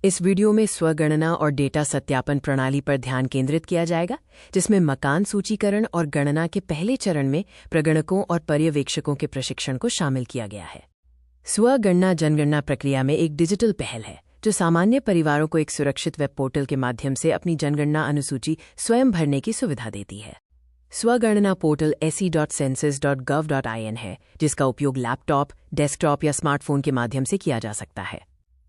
इस वीडियो में स्वगणना और डेटा सत्यापन प्रणाली पर ध्यान केंद्रित किया जाएगा, जिसमें मकान सूचीकरण और गणना के पहले चरण में प्रगणकों और पर्यवेक्षकों के प्रशिक्षण को शामिल किया गया है। स्वगणना जनगणना प्रक्रिया में एक डिजिटल पहल है जो सामान्य परिवारों को एक सुरक्षित वेब पोर्टल के माध्यम से अपनी जनगणना अनुसूची स्वयं भरने की सुविधा देती है। स्वगणना पोर्टल se.census.gov.in है, जिसका उपयोग लैपटॉप, डेस्कटॉप या स्मार्टफोन के माध्यम से किया जा सकता है।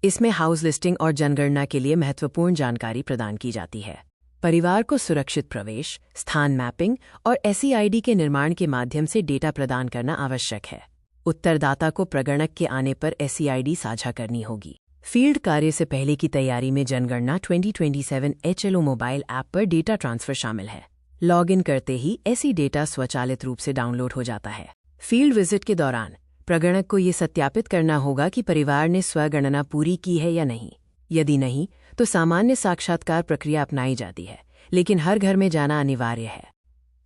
इसमें हाउस लिस्टिंग और जनगणना के लिए महत्वपूर्ण जानकारी प्रदान की जाती है। परिवार को सुरक्षित प्रवेश, स्थान मैपिंग और SEID के निर्माण के माध्यम से डेटा प्रदान करना आवश्यक है। उत्तरदाता को प्रगणक के आने पर SEID साझा करनी होगी। फील्ड कार्य से पहले की तैयारी में जनगणना 2027 HLO मोबाइल ऐप पर डेटा ट्रांसफर शामिल है। लॉगिन करते ही ऐसी डेटा स्वचालित रूप से डाउनलोड हो जाता है। फील्ड विजिट के दौरान प्रगणक को ये सत्यापित करना होगा कि परिवार ने स्वगणना पूरी की है या नहीं। यदि नहीं, तो सामान्य साक्षात्कार प्रक्रिया अपनाई जाती है, लेकिन हर घर में जाना अनिवार्य है।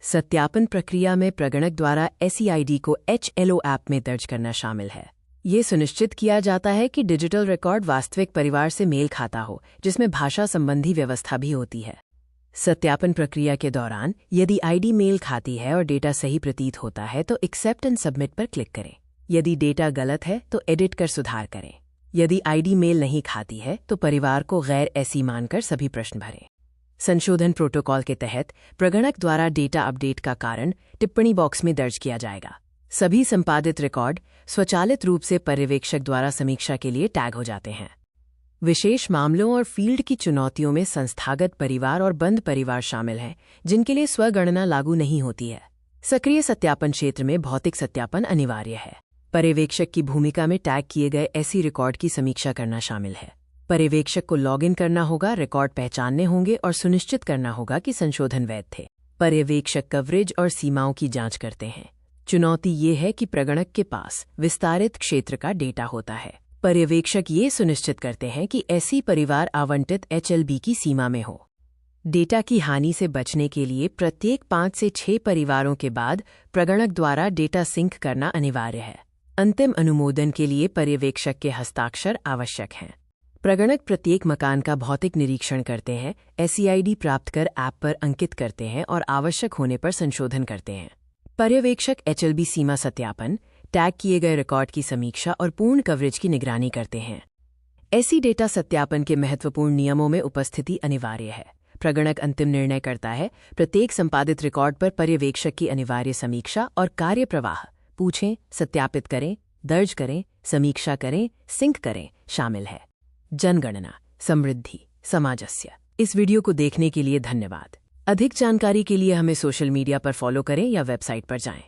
सत्यापन प्रक्रिया में प्रगणक द्वारा SEID को HLO ऐप में दर्ज करना शामिल है। ये सुनिश्चित किया जाता है कि डिजिटल रिकॉर्ड वास्तविक परिवार से मेल खाता हो, जिसमें भाषा संबंधी व्यवस्था भी होती है। सत्यापन प्रक्रिया के दौरान यदि ID मेल खाती है और डेटा सही प्रतीत होता है तो एक्सेप्ट एंड सबमिट पर क्लिक करें। यदि डेटा गलत है तो एडिट कर सुधार करें। यदि ID मेल नहीं खाती है तो परिवार को गैर ऐसी मानकर सभी प्रश्न भरें। संशोधन प्रोटोकॉल के तहत प्रगणक द्वारा डेटा अपडेट का कारण टिप्पणी बॉक्स में दर्ज किया जाएगा। सभी संपादित रिकॉर्ड स्वचालित रूप से पर्यवेक्षक द्वारा समीक्षा के लिए टैग हो जाते हैं। विशेष मामलों और फील्ड की चुनौतियों में संस्थागत परिवार और बंद परिवार शामिल हैं, जिनके लिए स्वगणना लागू नहीं होती है। सक्रिय सत्यापन क्षेत्र में भौतिक सत्यापन अनिवार्य है। पर्यवेक्षक की भूमिका में टैग किए गए ऐसी रिकॉर्ड की समीक्षा करना शामिल है। पर्यवेक्षक को लॉगिन करना होगा, रिकॉर्ड पहचानने होंगे और सुनिश्चित करना होगा कि संशोधन वैध थे। पर्यवेक्षक कवरेज और सीमाओं की जांच करते हैं। चुनौती ये है कि प्रगणक के पास विस्तारित क्षेत्र का डेटा होता है। पर्यवेक्षक ये सुनिश्चित करते हैं कि ऐसी परिवार आवंटित HLB की सीमा में हो। डेटा की हानि से बचने के लिए प्रत्येक 5 से 6 परिवारों के बाद प्रगणक द्वारा डेटा सिंक करना अनिवार्य है। अंतिम अनुमोदन के लिए पर्यवेक्षक के हस्ताक्षर आवश्यक हैं। प्रगणक प्रत्येक मकान का भौतिक निरीक्षण करते हैं, SEID प्राप्त कर ऐप पर अंकित करते हैं और आवश्यक होने पर संशोधन करते हैं। पर्यवेक्षक HLB सीमा सत्यापन, टैग किए गए रिकॉर्ड की समीक्षा और पूर्ण कवरेज की निगरानी करते हैं। ऐसी डेटा सत्यापन के महत्वपूर्ण नियमों में उपस्थिति अनिवार्य है। प्रगणक अंतिम निर्णय करता है। प्रत्येक संपादित रिकॉर्ड पर पर्यवेक्षक की अनिवार्य समीक्षा और कार्य प्रवाह पूछें, सत्यापित करें, दर्ज करें, समीक्षा करें, सिंक करें शामिल है। जनगणना समृद्धि समाजस्य। इस वीडियो को देखने के लिए धन्यवाद। अधिक जानकारी के लिए हमें सोशल मीडिया पर फॉलो करें या वेबसाइट पर जाएं।